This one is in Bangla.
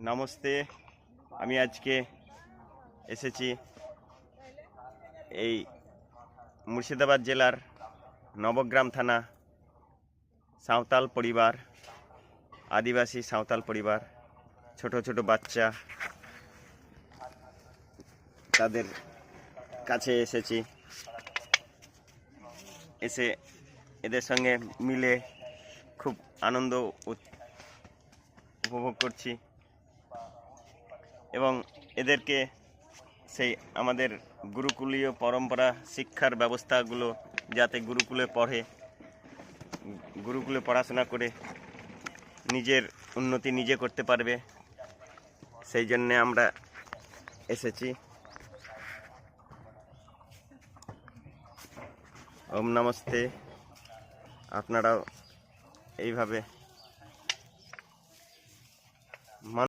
নমস্তে। আমি আজকে এসেছি এই মুর্শিদাবাদ জেলার নবগ্রাম থানা সাঁওতাল পরিবার, আদিবাসী সাঁওতাল পরিবার, ছোট ছোট বাচ্চা, তাদের কাছে এসেছি। এসে এদের সঙ্গে মিলে খুব আনন্দ উপভোগ করছি এবং এদেরকে সেই আমাদের গুরুকুলীয় পরম্পরা শিক্ষার ব্যবস্থাগুলো যাতে গুরুকুলে পড়াশোনা করে নিজের উন্নতি নিজে করতে পারবে, সেই জন্যে আমরা এসেছি। ওম নমস্তে। আপনারাও এইভাবে